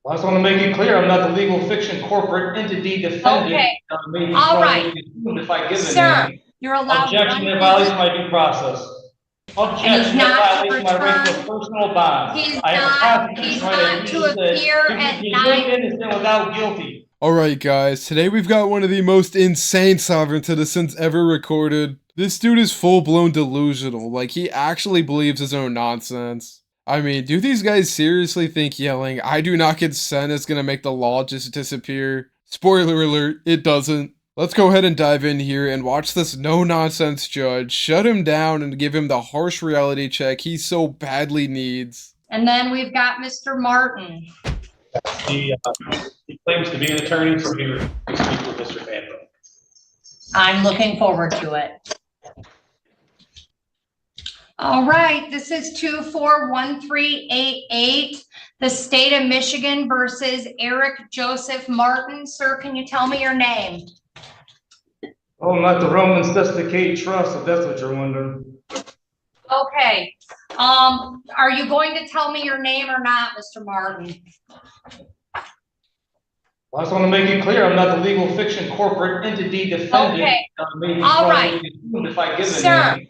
Well, I just want to make it clear, I'm not the legal fiction corporate entity defendant. Okay, May be all right. fraudulently assumed if I give a Sir, name. you're allowed Objection, one that violates business, my due process. and he's Objection, that not to violates my right to a return. personal bond. He's I have a not, he's constitutional right, not as you to just said, appear to at be presumed 9. innocent without guilty. Alright guys, today we've got one of the most insane sovereign citizens ever recorded. This dude is full-blown delusional, like he actually believes his own nonsense. I mean, do these guys seriously think yelling, "I do not consent" is gonna make the law just disappear? Spoiler alert, it doesn't. Let's go ahead and dive in here and watch this no-nonsense judge shut him down and give him the harsh reality check he so badly needs. And then we've got Mr. Martin. He claims to be an attorney, so he refused to speak with Mr. Phantom. I'm looking forward to it. All right, this is 241388, the state of Michigan versus Eric Joseph Martin. Sir, can you tell me your name? Oh, not the Romans Desticate Trust, if that's what you're wondering. Okay. Are you going to tell me your name or not, Mr. Martin? Well, I just want to make it clear, I'm not the legal fiction corporate entity defendant. Okay. May be All right. fraudulently assumed if I give a Sir, name.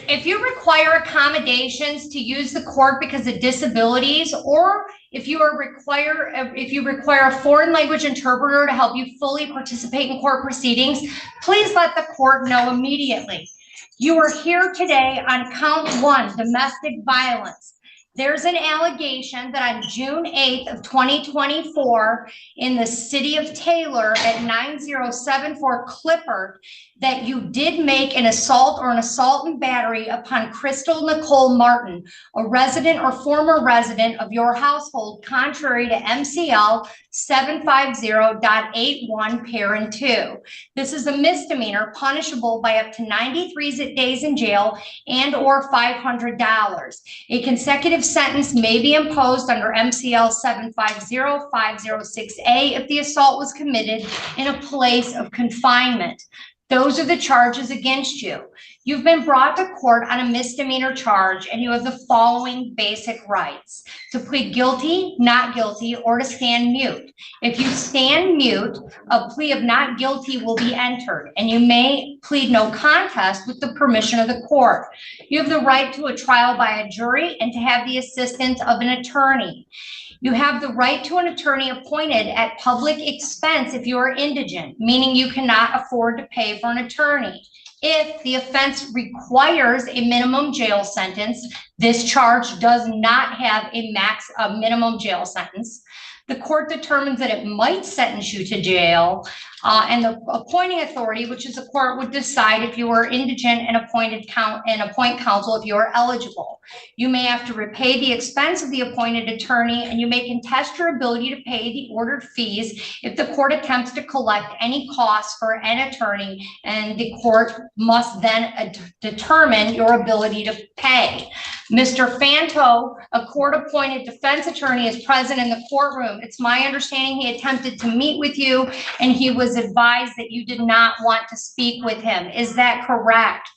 if you require accommodations to use the court because of disabilities, or if you require a foreign language interpreter to help you fully participate in court proceedings, please let the court know immediately. You are here today on count 1, domestic violence. There's an allegation that on June 8th of 2024 in the city of Taylor at 9074 Clippard, that you did make an assault or an assault and battery upon Crystal Nicole Martin, a resident or former resident of your household, contrary to MCL 750.81 parent 2. This is a misdemeanor punishable by up to 93 days in jail and or $500. A consecutive sentence may be imposed under MCL 750506A if the assault was committed in a place of confinement. Those are the charges against you. You've been brought to court on a misdemeanor charge, and you have the following basic rights: to plead guilty, not guilty, or to stand mute. If you stand mute, a plea of not guilty will be entered, and you may plead no contest with the permission of the court. You have the right to a trial by a jury and to have the assistance of an attorney. You have the right to an attorney appointed at public expense if you are indigent, meaning you cannot afford to pay for an attorney. If the offense requires a minimum jail sentence, this charge does not have a minimum jail sentence. The court determines that it might sentence you to jail, and the appointing authority, which is the court, would decide if you are indigent and appoint counsel if you are eligible. You may have to repay the expense of the appointed attorney, and you may contest your ability to pay the ordered fees if the court attempts to collect any costs for an attorney, and the court must then determine your ability to pay. Mr. Fanto, a court-appointed defense attorney, is present in the courtroom. It's my understanding he attempted to meet with you, and he was advised that you did not want to speak with him. Is that correct?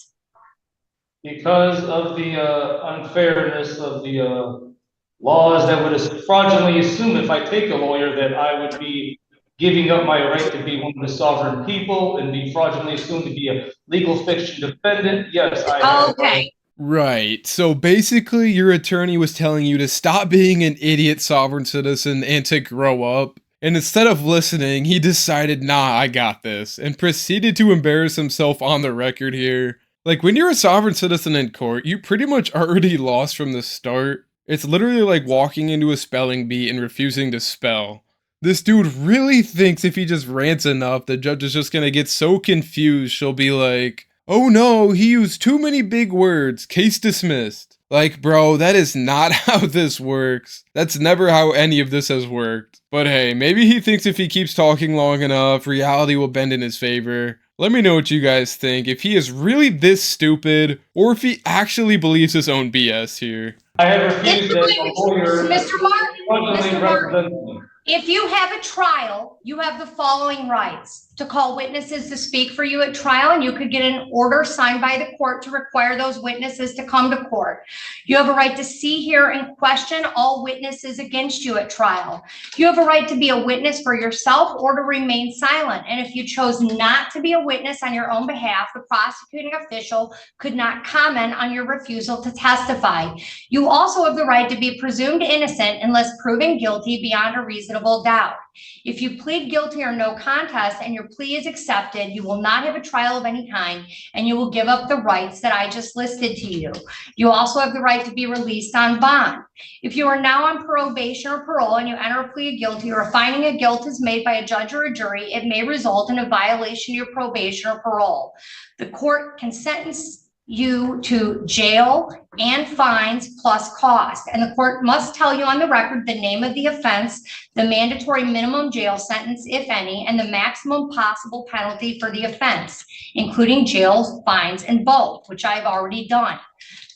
Because of the unfairness of the laws that would fraudulently assume if I take a lawyer that I would be giving up my right to be one of the sovereign people and be fraudulently assumed to be a legal fiction defendant, yes, I have. Okay. Right, so basically your attorney was telling you to stop being an idiot sovereign citizen and to grow up. And instead of listening, he decided, nah, I got this, and proceeded to embarrass himself on the record here. Like, when you're a sovereign citizen in court, you pretty much already lost from the start. It's literally like walking into a spelling bee and refusing to spell. This dude really thinks if he just rants enough, the judge is just gonna get so confused she'll be like, "Oh no, he used too many big words, case dismissed." Like, bro, that is not how this works. That's never how any of this has worked. But hey, maybe he thinks if he keeps talking long enough, reality will bend in his favor. Let me know what you guys think, if he is really this stupid, or if he actually believes his own BS here. I have refused as a lawyer. Mr. Martin, if you have a trial, you have the following rights: to call witnesses to speak for you at trial, and you could get an order signed by the court to require those witnesses to come to court. You have a right to see, hear, and question all witnesses against you at trial. You have a right to be a witness for yourself or to remain silent. And if you chose not to be a witness on your own behalf, the prosecuting official could not comment on your refusal to testify. You also have the right to be presumed innocent unless proven guilty beyond a reasonable doubt. If you plead guilty or no contest and your plea is accepted, you will not have a trial of any kind, and you will give up the rights that I just listed to you. You also have the right to be released on bond. If you are now on probation or parole and you enter a plea of guilty or a finding of guilt is made by a judge or a jury, it may result in a violation of your probation or parole. The court can sentence you to jail and fines plus cost. And the court must tell you on the record the name of the offense, the mandatory minimum jail sentence, if any, and the maximum possible penalty for the offense, including jail, fines, and both, which I've already done.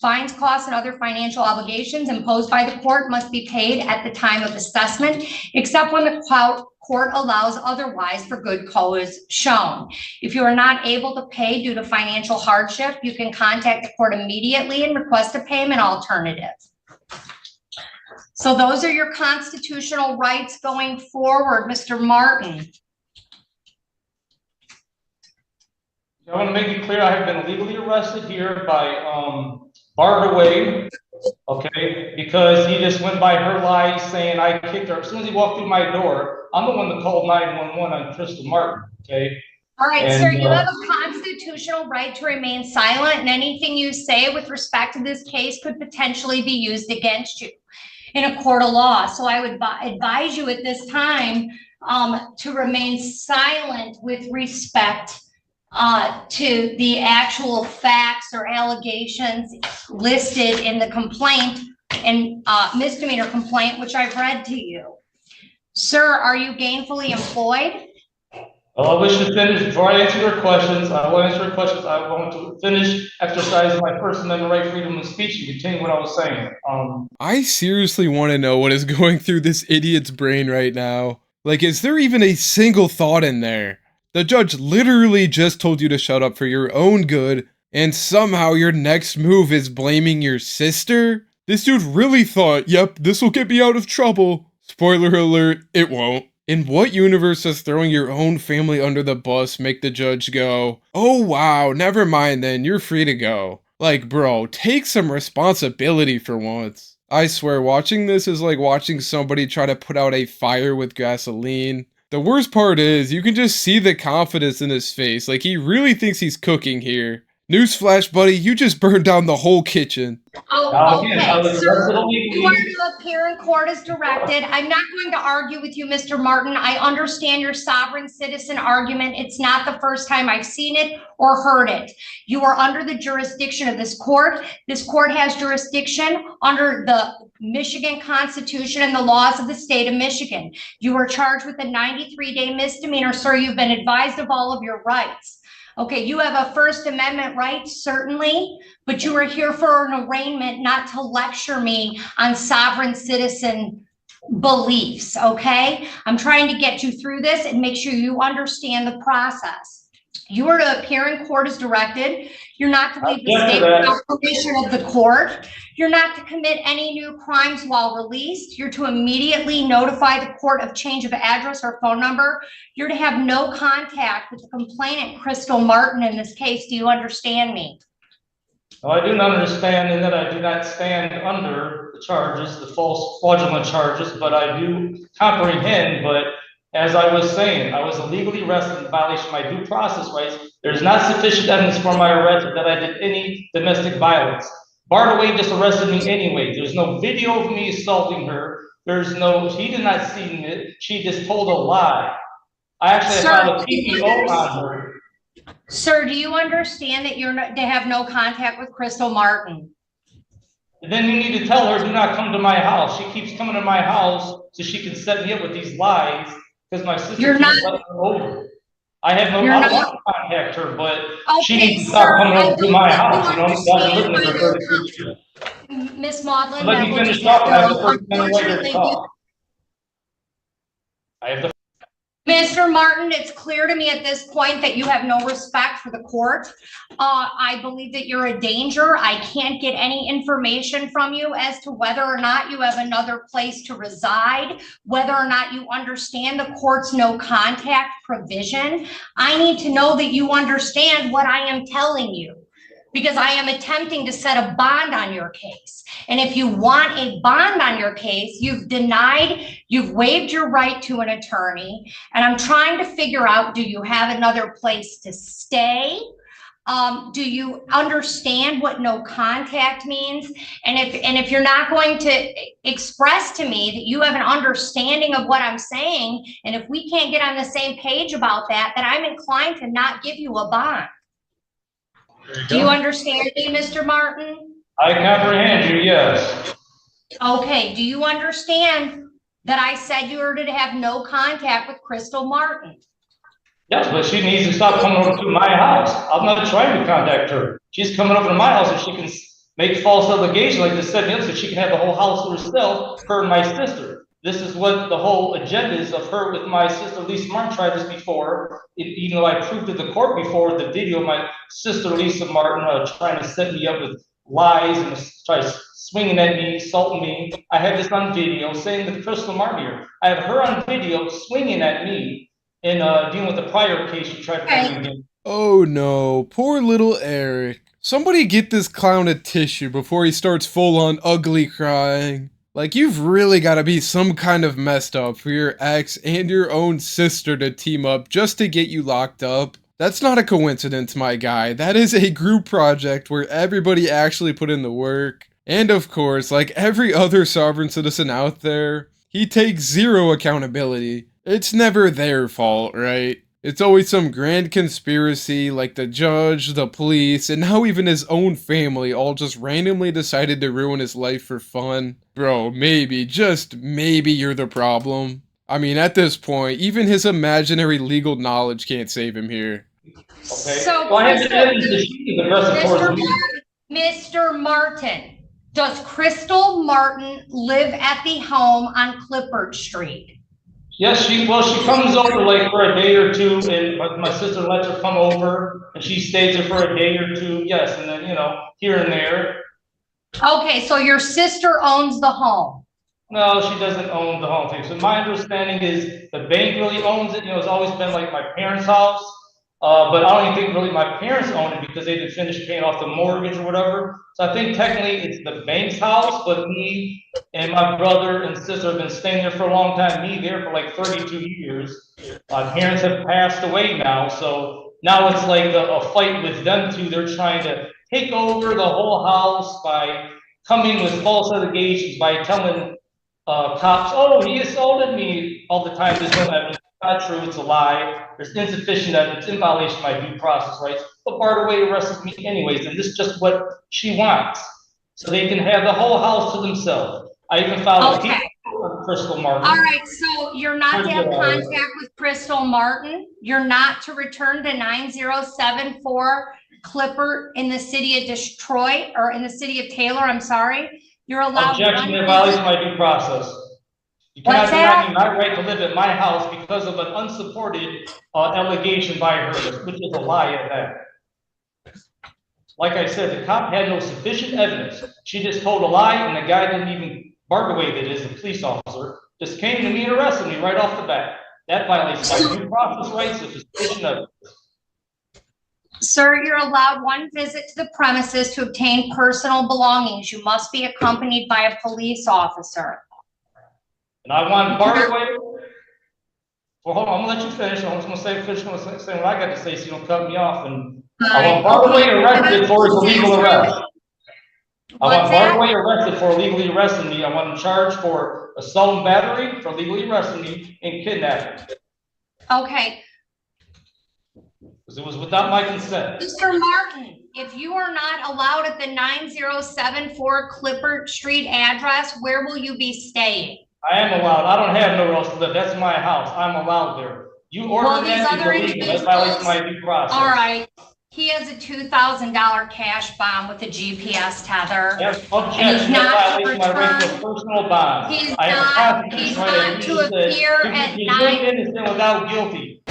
Fines, costs, and other financial obligations imposed by the court must be paid at the time of assessment, except when the court allows otherwise for good cause shown. If you are not able to pay due to financial hardship, you can contact the court immediately and request a payment alternative. So those are your constitutional rights going forward, Mr. Martin. I want to make it clear, I have been legally arrested here by barred away, okay, because he just went by her lies saying I kicked her. As soon as he walked through my door, I'm the one that called 911 on Crystal Martin, okay? All right, And, sir, you have a constitutional right to remain silent, and anything you say with respect to this case could potentially be used against you in a court of law. So I would advise you at this time to remain silent with respect to the actual facts or allegations listed in the complaint and misdemeanor complaint, which I've read to you. Sir, are you gainfully employed? I wish to finish, before I answer your questions, I will answer your questions. I want to finish exercising my First Amendment right, freedom of speech, and continue what I was saying. I seriously want to know what is going through this idiot's brain right now. Like, is there even a single thought in there? The judge literally just told you to shut up for your own good, and somehow your next move is blaming your sister? This dude really thought, yep, this will get me out of trouble. Spoiler alert, it won't. In what universe does throwing your own family under the bus make the judge go, oh wow, never mind then, you're free to go? Like, bro, take some responsibility for once. I swear, watching this is like watching somebody try to put out a fire with gasoline. The worst part is, you can just see the confidence in his face, like he really thinks he's cooking here. Newsflash, buddy, you just burned down the whole kitchen. Oh, okay, sir, you are to appear in court as directed. I'm not going to argue with you, Mr. Martin. I understand your sovereign citizen argument. It's not the first time I've seen it or heard it. You are under the jurisdiction of this court. This court has jurisdiction under the Michigan Constitution and the laws of the state of Michigan. You are charged with a 93-day misdemeanor, sir. You've been advised of all of your rights. Okay, you have a First Amendment right, certainly, but you are here for an arraignment, not to lecture me on sovereign citizen beliefs, okay? I'm trying to get you through this and make sure you understand the process. You are to appear in court as directed. You're not to leave the state without permission of the court. You're not to commit any new crimes while released. You're to immediately notify the court of change of address or phone number. You're to have no contact with the complainant, Crystal Martin, in this case. Do you understand me? No, I do not understand, and that I do not stand under the charges, the false fraudulent charges, but I do comprehend. But as I was saying, I was illegally arrested in violation of my due process rights. There's not sufficient evidence for my arrest that I did any domestic violence. Bardaway just arrested me anyway. There's no video of me assaulting her. There's no, he did not see it. She just told a lie. I actually filed a PPO on her. Sir, do you understand that you're not, to have no contact with Crystal Martin? And then you need to tell her, do not come to my house. She keeps coming to my house so she can set me up with these lies because my sister You're not let her over. I have no, I don't want to contact her, but she needs to stop coming over to my house. You know, I've been living there for 32 years. Miss Maudlin, Let me finish talking. I have the First Amendment right to talk. I have the Mr. Martin, it's clear to me at this point that you have no respect for the court. I believe that you're a danger. I can't get any information from you as to whether or not you have another place to reside, whether or not you understand the court's no contact provision. I need to know that you understand what I am telling you, because I am attempting to set a bond on your case. And if you want a bond on your case, you've waived your right to an attorney. And I'm trying to figure out, do you have another place to stay? Do you understand what no contact means? And if you're not going to express to me that you have an understanding of what I'm saying, and if we can't get on the same page about that, then I'm inclined to not give you a bond. Do you understand me, Mr. Martin? I comprehend you, yes. Okay, do you understand that I said you were to have no contact with Crystal Martin? Yes, but she needs to stop coming over to my house. I'm not trying to contact her. She's coming over to my house and she can make false allegations like this, set me up so she can have the whole house to herself, her and my sister. This is what the whole agenda is of her with my sister, Lisa Martin, tried this before. Even though I proved to the court before the video of my sister, Lisa Martin, trying to set me up with lies and try swinging at me, assaulting me. I have this on video saying that Crystal Martin here. I have her on video swinging at me and dealing with the prior case she tried to bring me. Oh no, poor little Eric. Somebody get this clown a tissue before he starts full on ugly crying. Like, you've really got to be some kind of messed up for your ex and your own sister to team up just to get you locked up. That's not a coincidence, my guy. That is a group project where everybody actually put in the work. And of course, like every other sovereign citizen out there, he takes zero accountability. It's never their fault, right? It's always some grand conspiracy like the judge, the police, and now even his own family all just randomly decided to ruin his life for fun. Bro, maybe, just maybe you're the problem. I mean, at this point, even his imaginary legal knowledge can't save him here. Okay. So, well, I have the evidence that she can address it towards me. Mr. Martin, does Crystal Martin live at the home on Clifford Street? Yes, she comes over like for a day or two, and my sister lets her come over, and she stays there for a day or two. Yes, and then here and there. Okay, so your sister owns the home. No, she doesn't own the home thing. So my understanding is the bank really owns it. It's always been like my parents' house, but I don't even think really my parents own it because they didn't finish paying off the mortgage or whatever. So I think technically it's the bank's house, but me and my brother and sister have been staying there for a long time. Me there for like 32 years. My parents have passed away now, so now it's like a fight with them two. They're trying to take over the whole house by coming with false allegations, by telling cops, oh, he assaulted me all the time. There's no evidence. It's not true. It's a lie. There's insufficient evidence in violation of my due process rights. But Bardaway arrested me anyways, and this is just what she wants. So they can have the whole house to themselves. I even filed a case on Crystal Martin. All right, so you're not to have contact with Crystal Martin. You're not to return to 9074 Clipper in the city of Detroit, or in the city of Taylor, I'm sorry. You're allowed Objection in violation of my due process. You cannot deny me my right to live at my house because of an unsupported allegation by her, which is a lie at that. Like I said, the cop had no sufficient evidence. She just told a lie, and the guy didn't even bark away. That is, the police officer just came to me and arrested me right off the bat. That violates my due process rights if sufficient evidence. Sir, you're allowed one visit to the premises to obtain personal belongings. You must be accompanied by a police officer. And I want Bardaway. Well, hold on, I'm gonna let you finish. I'm just gonna finish what I got to say so you don't cut me off. And I want Bardaway arrested for his illegal arrest. I want Bardaway arrested for illegally arresting me. I want him charged for assault and battery, for illegally arresting me, and kidnapping. Okay. Because it was without my consent. Mr. Martin, if you are not allowed at the 9074 Clifford Street address, where will you be staying? I am allowed. I don't have nowhere else to live. That's my house. I'm allowed there. You ordered that is illegal. That violates my due process. All right. He has a $2,000 cash bond with a GPS tether. Yes, And objection, he's not that to violates my right to a return. personal bond. He's I have a not constitutional right, as you to said, appear to be at presumed 9. innocent without guilty.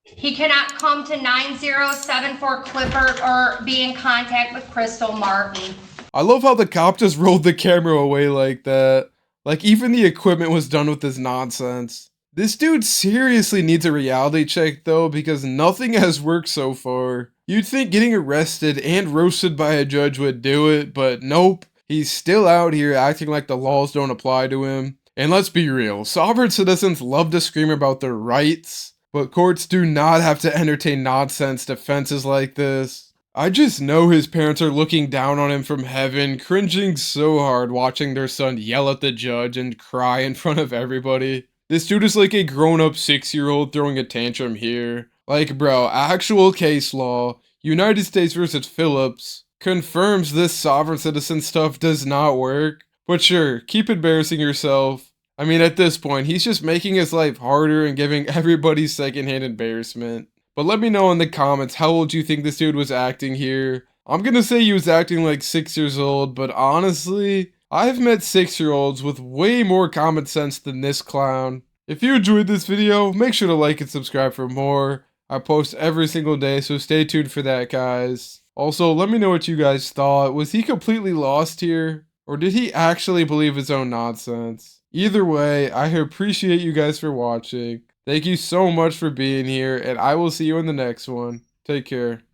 He cannot come to 9074 Clifford or be in contact with Crystal Martin. I love how the cop just rolled the camera away like that. Like, even the equipment was done with this nonsense. This dude seriously needs a reality check though, because nothing has worked so far. You'd think getting arrested and roasted by a judge would do it, but nope. He's still out here acting like the laws don't apply to him. And let's be real, sovereign citizens love to scream about their rights, but courts do not have to entertain nonsense defenses like this. I just know his parents are looking down on him from heaven, cringing so hard watching their son yell at the judge and cry in front of everybody. This dude is like a grown-up 6-year-old throwing a tantrum here. Like, bro, actual case law, United States versus Phillips, confirms this sovereign citizen stuff does not work. But sure, keep embarrassing yourself. I mean, at this point, he's just making his life harder and giving everybody secondhand embarrassment. But let me know in the comments how old you think this dude was acting here. I'm gonna say he was acting like 6 years old, but honestly, I've met 6-year-olds with way more common sense than this clown. If you enjoyed this video, make sure to like and subscribe for more. I post every single day, so stay tuned for that, guys. Also, let me know what you guys thought. Was he completely lost here? Or did he actually believe his own nonsense? Either way, I appreciate you guys for watching. Thank you so much for being here, and I will see you in the next one. Take care.